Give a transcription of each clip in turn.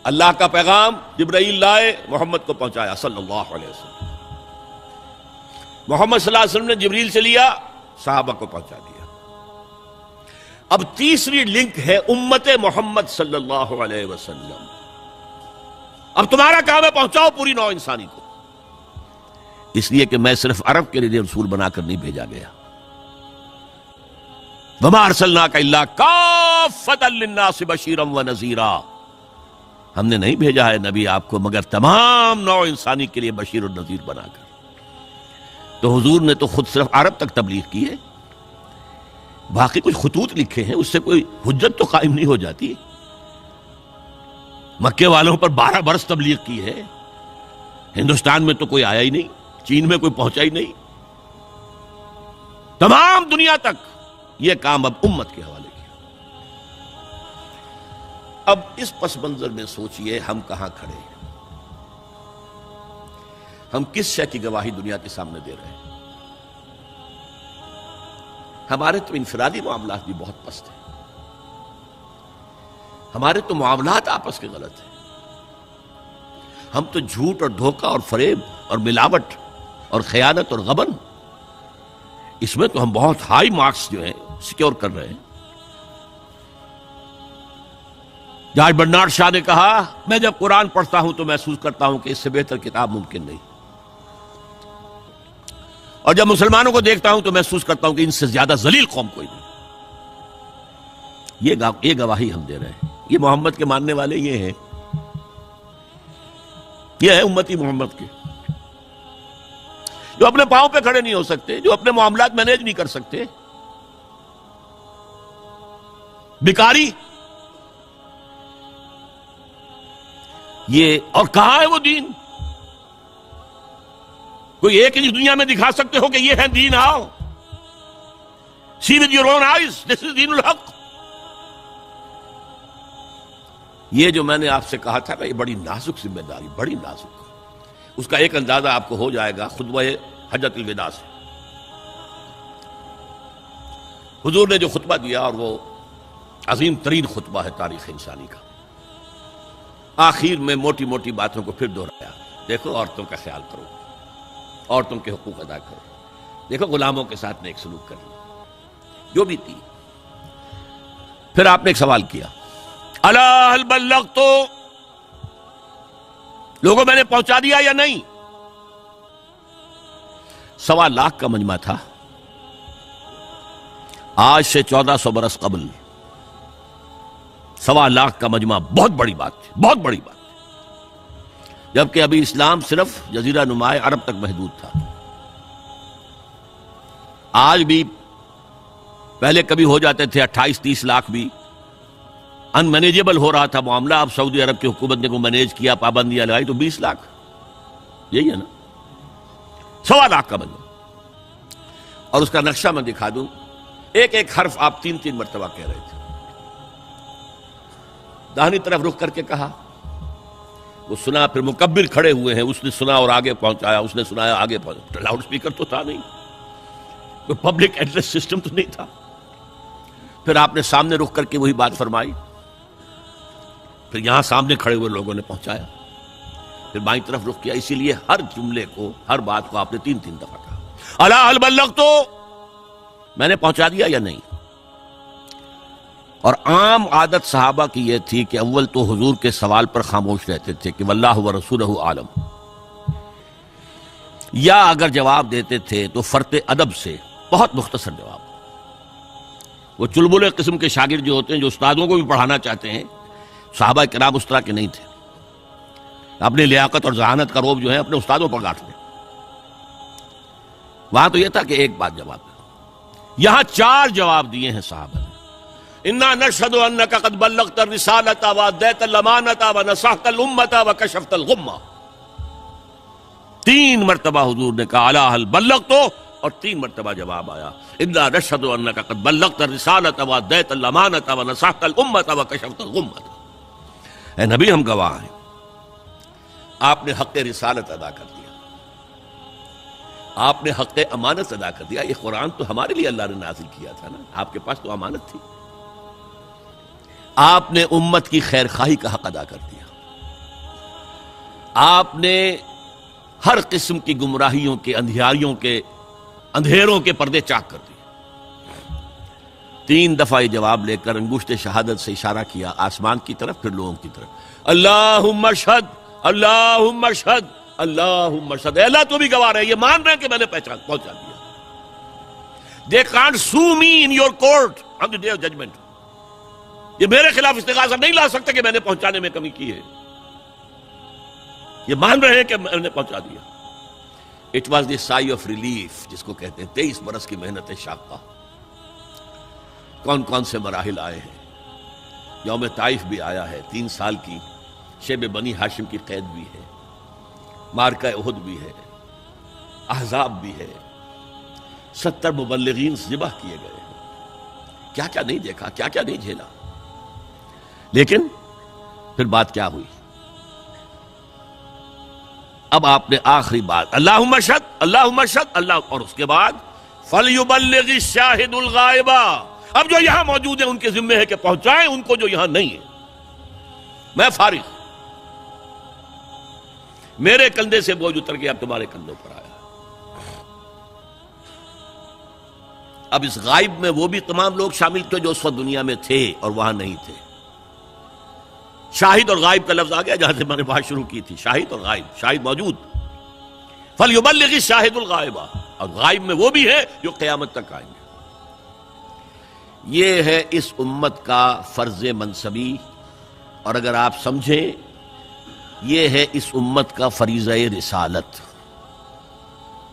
اللہ کا پیغام جبرائیل لائے، محمد کو پہنچایا صلی اللہ علیہ وسلم۔ محمد صلی اللہ علیہ وسلم نے جبریل سے لیا، صحابہ کو پہنچا دیا۔ اب تیسری لنک ہے امت محمد صلی اللہ علیہ وسلم۔ اب تمہارا کام ہے پہنچاؤ پوری نوع انسانی کو، اس لیے کہ میں صرف عرب کے لیے رسول بنا کر نہیں بھیجا گیا۔ وما ارسلناک الا کافۃ للناس بشیرا ونذیرا، ہم نے نہیں بھیجا ہے نبی آپ کو مگر تمام نوع انسانی کے لیے بشیر اور نذیر بنا کر۔ تو حضور نے تو خود صرف عرب تک تبلیغ کی ہے، باقی کچھ خطوط لکھے ہیں، اس سے کوئی حجت تو قائم نہیں ہو جاتی۔ مکے والوں پر 12 برس تبلیغ کی ہے، ہندوستان میں تو کوئی آیا ہی نہیں، چین میں کوئی پہنچا ہی نہیں، تمام دنیا تک یہ کام اب امت کے حوالے کیا۔ اب اس پس منظر میں سوچئے ہم کہاں کھڑے ہیں، ہم کس شے کی گواہی دنیا کے سامنے دے رہے ہیں؟ ہمارے تو انفرادی معاملات بھی بہت پست ہیں، ہمارے تو معاملات آپس کے غلط ہیں، ہم تو جھوٹ اور دھوکہ اور فریب اور ملاوٹ اور خیانت اور غبن، اس میں تو ہم بہت ہائی مارکس جو ہیں سیکیور کر رہے ہیں۔ جارج برنارڈ شاہ نے کہا، میں جب قرآن پڑھتا ہوں تو محسوس کرتا ہوں کہ اس سے بہتر کتاب ممکن نہیں، اور جب مسلمانوں کو دیکھتا ہوں تو محسوس کرتا ہوں کہ ان سے زیادہ ذلیل قوم کوئی نہیں۔ یہ گواہی ہم دے رہے ہیں، یہ محمد کے ماننے والے یہ ہیں، یہ ہے امتی محمد کے، جو اپنے پاؤں پہ کھڑے نہیں ہو سکتے، جو اپنے معاملات مینیج نہیں کر سکتے، بیکاری، یہ اور کہاں ہے وہ دین؟ کوئی ایک ہی دنیا میں دکھا سکتے ہو کہ یہ ہے دین؟ آؤ سی ود یور اون آئیز، دس از دین الحق۔ یہ جو میں نے آپ سے کہا تھا کہ یہ بڑی نازک ذمہ داری، بڑی نازک، اس کا ایک اندازہ آپ کو ہو جائے گا خطبہ حجۃ الوداع سے۔ حضور نے جو خطبہ دیا، اور وہ عظیم ترین خطبہ ہے تاریخ انسانی کا، آخر میں موٹی موٹی باتوں کو پھر دہرایا۔ دیکھو عورتوں کا خیال کرو، عورتوں کے حقوق ادا کرو، دیکھو غلاموں کے ساتھ نیک سلوک کرنا، جو بھی تھی۔ پھر آپ نے ایک سوال کیا، الا هل بلغت، لوگوں میں نے پہنچا دیا یا نہیں؟ 1.25 لاکھ کا مجمع تھا، آج سے 1400 برس قبل 1.25 لاکھ کا مجمع بہت بڑی بات تھی، بہت بڑی بات، جبکہ ابھی اسلام صرف جزیرہ نما عرب تک محدود تھا۔ آج بھی پہلے کبھی ہو جاتے تھے 28-30 لاکھ بھی، ان مینیجیبل ہو رہا تھا معاملہ۔ اب سعودی عرب کی حکومت نے کو مینیج کیا، پابندیاں لگائی تو 20 لاکھ، یہی ہے نا، 1.25 لاکھ کا مجمع۔ اور اس کا نقشہ میں دکھا دوں، ایک ایک حرف آپ 3 مرتبہ کہہ رہے تھے۔ داہنی طرف رخ کر کے کہا، وہ سنا، پھر مکبر کھڑے ہوئے ہیں، اس نے سنا اور آگے پہنچایا، اس نے سنایا آگے پہنچایا، لاؤڈ سپیکر تو تھا نہیں، کوئی پبلک ایڈریس سسٹم تو نہیں تھا۔ پھر آپ نے سامنے رخ کر کے وہی بات فرمائی، پھر یہاں سامنے کھڑے ہوئے لوگوں نے پہنچایا، پھر بائیں طرف رخ کیا۔ اسی لیے ہر جملے کو، ہر بات کو آپ نے 3 دفعہ کہا، الا هل بلغت، میں نے پہنچا دیا یا نہیں؟ اور عام عادت صحابہ کی یہ تھی کہ اول تو حضور کے سوال پر خاموش رہتے تھے کہ واللہ ورسولہ عالم، یا اگر جواب دیتے تھے تو فرط ادب سے بہت مختصر جواب۔ وہ چلبل قسم کے شاگرد جو ہوتے ہیں، جو استادوں کو بھی پڑھانا چاہتے ہیں، صحابہ کرام اس طرح کے نہیں تھے، اپنی لیاقت اور ذہانت کا روب جو ہے اپنے استادوں پر گاٹھ لیں۔ وہاں تو یہ تھا کہ ایک بات جواب دے، یہاں 4 جواب دیے ہیں صحابہ نے۔ انا نشهد انك قد بلغت الرسالة واديت الامانة ونصحت الامة وكشفت الغمة۔ 3 مرتبہ حضور نے کہا الا هل بلغت، اور 3 مرتبہ جواب آیا انا نشهد انك قد بلغت الرسالة واديت الامانة ونصحت الامة وكشفت الغمة۔ اے نبی، ہم گواہ ہیں، آپ نے حق رسالت ادا کر دیا، آپ نے حق امانت ادا کر دیا۔ یہ قرآن تو ہمارے لیے اللہ نے نازل کیا تھا نا، آپ کے پاس تو امانت تھی۔ آپ نے امت کی خیر خواہی کا حق ادا کر دیا، آپ نے ہر قسم کی گمراہیوں کے اندھیروں کے پردے چاک کر دیے. 3 دفعہ یہ جواب لے کر انگشت شہادت سے اشارہ کیا آسمان کی طرف، پھر لوگوں کی طرف. اللہم اشہد، اللہم اشہد، اللہم اشہد. اے اللہ تو بھی گواہ ہے، یہ مان رہے ہیں کہ میں نے پہنچا دیا. They can't sue me in your court on the day of judgment. یہ میرے خلاف استغاثہ نہیں لا سکتے کہ میں نے پہنچانے میں کمی کی ہے. یہ مان رہے ہیں کہ میں نے پہنچا دیا. It was the sigh of relief جس کو کہتے ہیں 23 برس کی محنت شاقہ. کون کون سے مراحل آئے ہیں. یوم طائف بھی آیا ہے، 3 سال کی شیب بنی ہاشم کی قید بھی ہے، معرکہ احد بھی ہے، احزاب بھی ہے، 70 مبلغین ذبح کیے گئے ہیں. کیا کیا نہیں دیکھا، کیا کیا نہیں جھیلا. لیکن پھر بات کیا ہوئی؟ اب آپ نے آخری بات اللہم اشہد، اللہم اشہد، اللہ، اور اس کے بعد فَلْيُبَلِّغِ الشَّاهِدُ الْغَائِبَ. اب جو یہاں موجود ہیں ان کے ذمہ ہے کہ پہنچائیں ان کو جو یہاں نہیں ہے. میں فارغ، میرے کندھے سے بوجھ اتر گیا، اب تمہارے کندھوں پر آیا. اب اس غائب میں وہ بھی تمام لوگ شامل تھے جو اس وقت دنیا میں تھے اور وہاں نہیں تھے. شاہد اور غائب کا لفظ آ گیا جہاں سے میں نے بات شروع کی تھی. شاہد اور غائب، شاہد موجود، فَلْيُبَلِّغِ الشَّاهِدُ الْغَائِبَ، اور غائب میں وہ بھی ہے جو قیامت تک آئیں گے. یہ ہے اس امت کا فرض منصبی، اور اگر آپ سمجھیں یہ ہے اس امت کا فریضہ رسالت.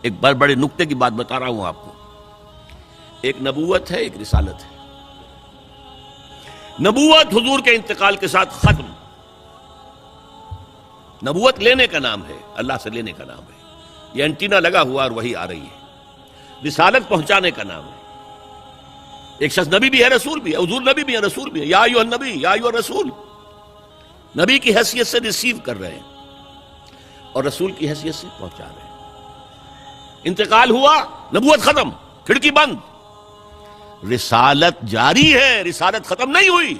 ایک بڑے نقطے کی بات بتا رہا ہوں آپ کو. ایک نبوت ہے، ایک رسالت ہے. نبوت حضور کے انتقال کے ساتھ ختم. نبوت لینے کا نام ہے، اللہ سے لینے کا نام ہے. یہ اینٹینا لگا ہوا اور وہی آ رہی ہے. رسالت پہنچانے کا نام ہے. ایک شخص نبی بھی ہے، رسول بھی ہے. حضور نبی بھی ہے، رسول بھی ہے. یا ایھا النبی یا ایھا الرسول، نبی کی حیثیت سے ریسیو کر رہے ہیں اور رسول کی حیثیت سے پہنچا رہے ہیں. انتقال ہوا، نبوت ختم، کھڑکی بند. رسالت جاری ہے، رسالت ختم نہیں ہوئی.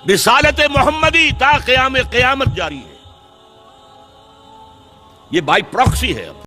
رسالت محمدی تا قیام قیامت جاری ہے. یہ بائی پراکسی ہے. اب